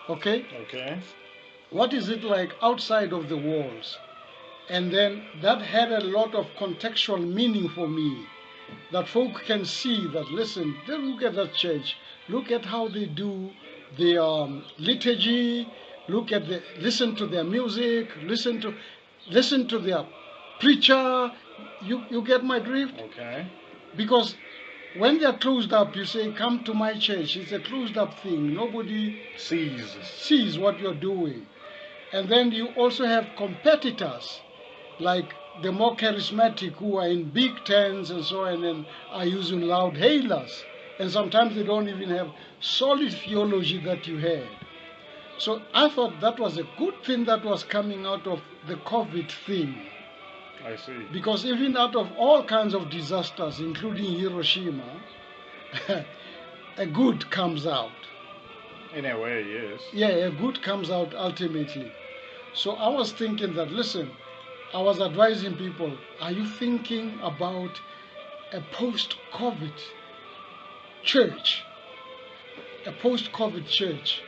Okay? Okay. What is it like outside of the walls? And then that had a lot of contextual meaning for me, that folk can see that, listen, they look at that church, look at how they do the liturgy, listen to their music, listen to their preacher. You get my drift? Okay. Because when they're closed up, you say, come to my church. It's a closed up thing. Nobody Sees. sees what you're doing. And then you also have competitors, like the more charismatic, who are in big tents and so on, and are using loud hailers. And sometimes they don't even have solid theology that you had. So I thought that was a good thing that was coming out of the COVID thing. I see. Because even out of all kinds of disasters, including Hiroshima, a good comes out. In a way, yes. Yeah, a good comes out ultimately. So I was thinking that, listen, I was advising people, are you thinking about a post-COVID church? A post-COVID church.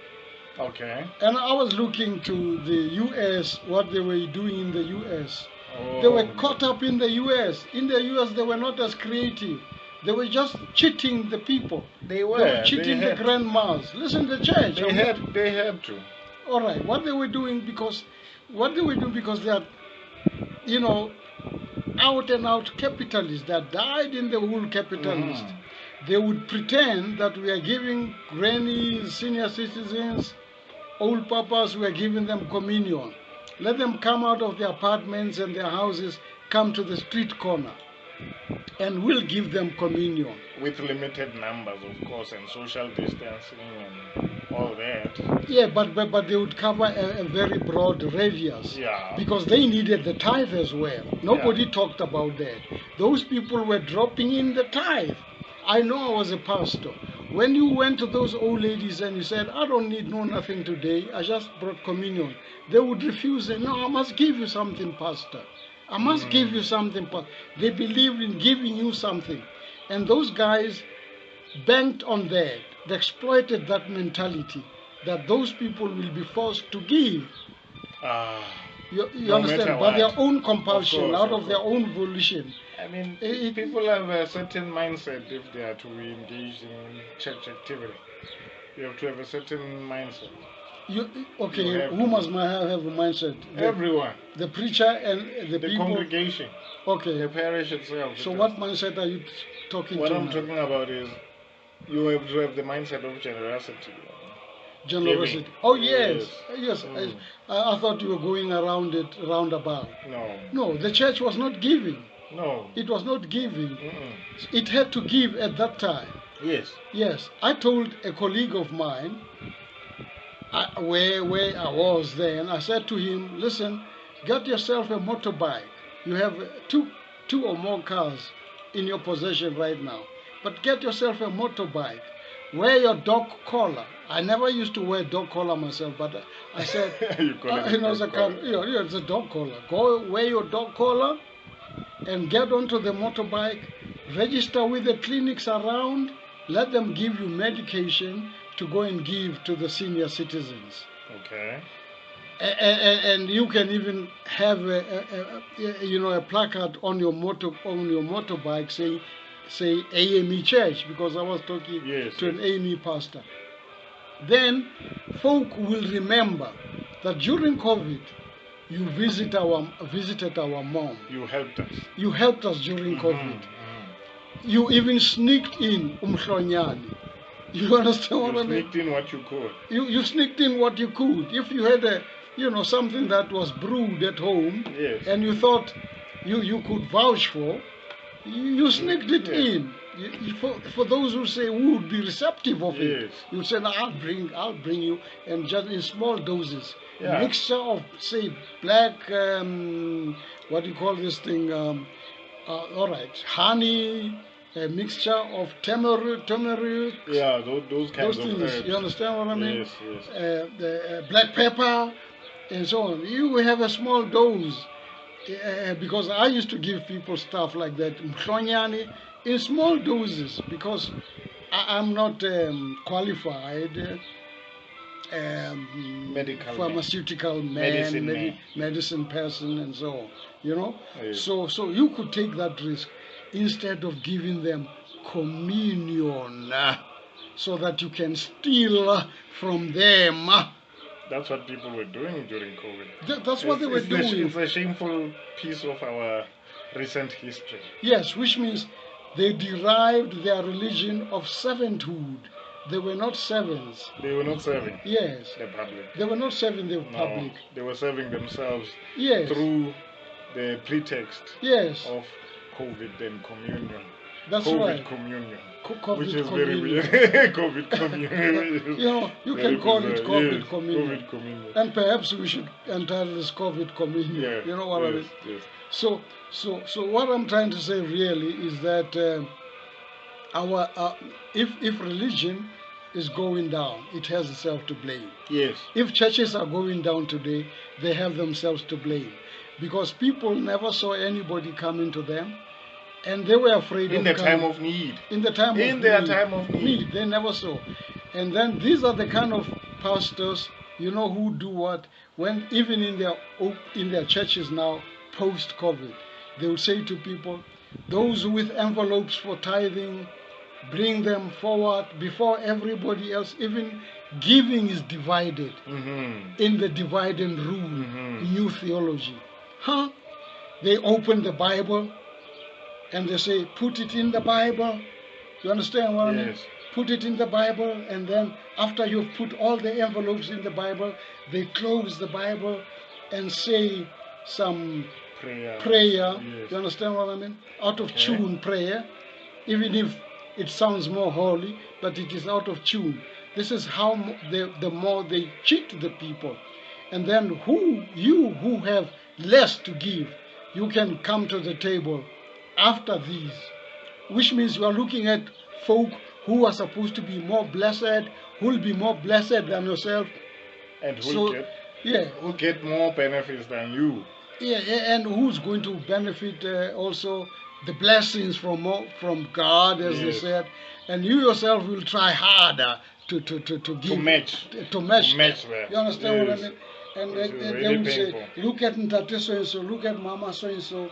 Okay. And I was looking to the US, what they were doing in the US. Oh. They were caught up in the US. In the US, they were not as creative. They were just cheating the people. They were. They were cheating the grandmas. Listen, the church. They had to. All right. What they were doing because they are, you know, out and out capitalists that died in the wool capitalist. They would pretend that we are giving grannies, senior citizens, old papas, we are giving them communion. Let them come out of their apartments and their houses, come to the street corner, and we'll give them communion. With limited numbers, of course, and social distancing and all that. Yeah, but they would cover a very broad radius. Yeah. Because they needed the tithe as well. Nobody talked about that. Those people were dropping in the tithe. I know I was a pastor. When you went to those old ladies and you said, I don't need no nothing today, I just brought communion, they would refuse and, no, I must give you something, pastor. I must give you something, pastor. They believed in giving you something. And those guys banked on that. They exploited that mentality that those people will be forced to give. You No understand? matter By their what. own compulsion, Of out course, of their own volition. I mean, people have a certain mindset if they are to be engaged in church activity. You have to have a certain mindset. Who must have a mindset? Everyone. The preacher and the people. Congregation. Okay. The parish itself. So what mindset are you talking what to? What I'm now? talking about is you have to have the mindset of generosity. Generosity. Giving. Oh yes, yes. Mm. I thought you were going around it roundabout. No. No, the church was not giving. No. It was not giving. Mm-mm. It had to give at that time. Yes. Yes. I told a colleague of mine, where I was then, I said to him, listen, get yourself a motorbike. You have two or more cars in your possession right now. But get yourself a motorbike. Wear your dog collar. I never used to wear dog collar myself, but I said, you call it it's a dog collar. Go wear your dog collar and get onto the motorbike. Register with the clinics around. Let them give you medication to go and give to the senior citizens. Okay. And you can even have a placard on your motorbike saying, say AME Church, because I was talking to an AME pastor. Then folk will remember that during COVID, you visited our mom. You helped us. You helped us during COVID. You even sneaked in umhlonyani. You understand what I mean? You sneaked in what you could. You sneaked in what you could. If you had something that was brewed at home, and you thought you could vouch for, you sneaked it in. For those who say who would be receptive of it, you say, no, I'll bring you, and just in small doses. A mixture of, say, black, what do you call this thing? All right, honey, a mixture of turmeric. Yeah, those kinds of things. Herbs. You understand what I mean? Yes, yes. The black pepper, and so on. You will have a small dose. Because I used to give people stuff like that, mhlonyani, in small doses, because I'm not qualified medical pharmaceutical man. medicine person, and so on. Yes. So you could take that risk instead of giving them communion, so that you can steal from them. That's what people were doing during COVID. That's what they were doing. It's a shameful piece of our recent history. Yes, which means they derived their religion of servanthood. They were not servants. They were not serving Yes. the public. They were not serving the public. They were serving themselves through the pretext of COVID and communion. That's COVID right. Communion. COVID which is communion. very weird. COVID communion. You can call it COVID yes, communion. COVID communion. And perhaps we should entitle this COVID communion. Yeah. You know what I mean? Yes. So what I'm trying to say really is that if religion is going down, it has itself to blame. Yes. If churches are going down today, they have themselves to blame, because people never saw anybody coming to them, and they were afraid in the time of need. In the time in of their need. time of need, they never saw. And then these are the kind of pastors, who do what when even in their churches now post-COVID, they will say to people, those with envelopes for tithing, bring them forward before everybody else. Even giving is divided in the divide and rule new theology. They open the Bible and they say, put it in the Bible. You understand what I mean? Put it in the Bible, and then after you've put all the envelopes in the Bible, they close the Bible and say some prayer. Yes. You understand what I mean? Out of tune prayer, even if it sounds more holy, but it is out of tune. This is how the more they cheat the people. And then you who have less to give, you can come to the table after these, which means you are looking at folk who are supposed to be more blessed, who will be more blessed than yourself, and who get more benefits than you. And who's going to benefit also the blessings from God, as they said, and you yourself will try harder to give, to match that. You understand what I mean? And they will say, look at Ntate so and so, look at Mama so and so.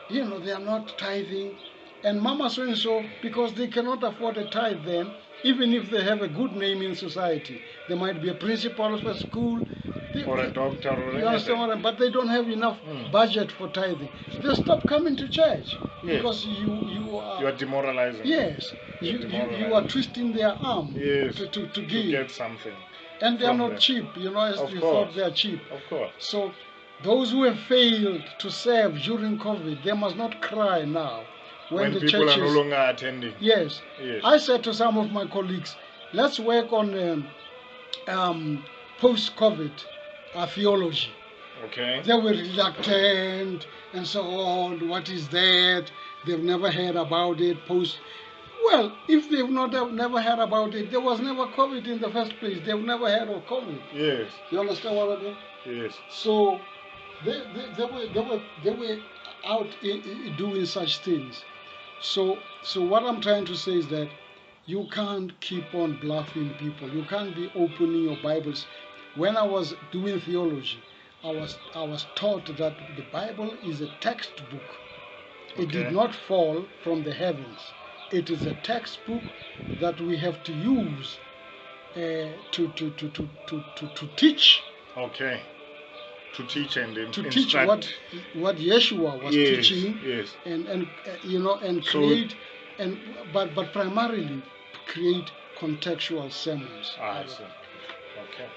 They are not tithing. And Mama so and so, because they cannot afford a tithe then, even if they have a good name in society. They might be a principal of a school, or a doctor, or you understand what I mean? But they don't have enough budget for tithing. They stop coming to church because you are demoralizing. Yes, you are twisting their arm to give. To get something. And they are not cheap, as you thought they are cheap. Of course. So those who have failed to serve during COVID, they must not cry now. When the people are no longer attending. Yes. I said to some of my colleagues, let's work on post-COVID theology. Okay. They were reluctant and so on. What is that? They've never heard about it. Well, if they've never heard about it, there was never COVID in the first place. They've never heard of COVID. Yes. You understand what I mean? Yes. So they were out doing such things. So what I'm trying to say is that you can't keep on bluffing people. You can't be opening your Bibles. When I was doing theology, I was taught that the Bible is a textbook. It did not fall from the heavens. It is a textbook that we have to use to teach. Okay. To teach and to teach what Yeshua was teaching, and create, but primarily create contextual sermons. I see. Okay.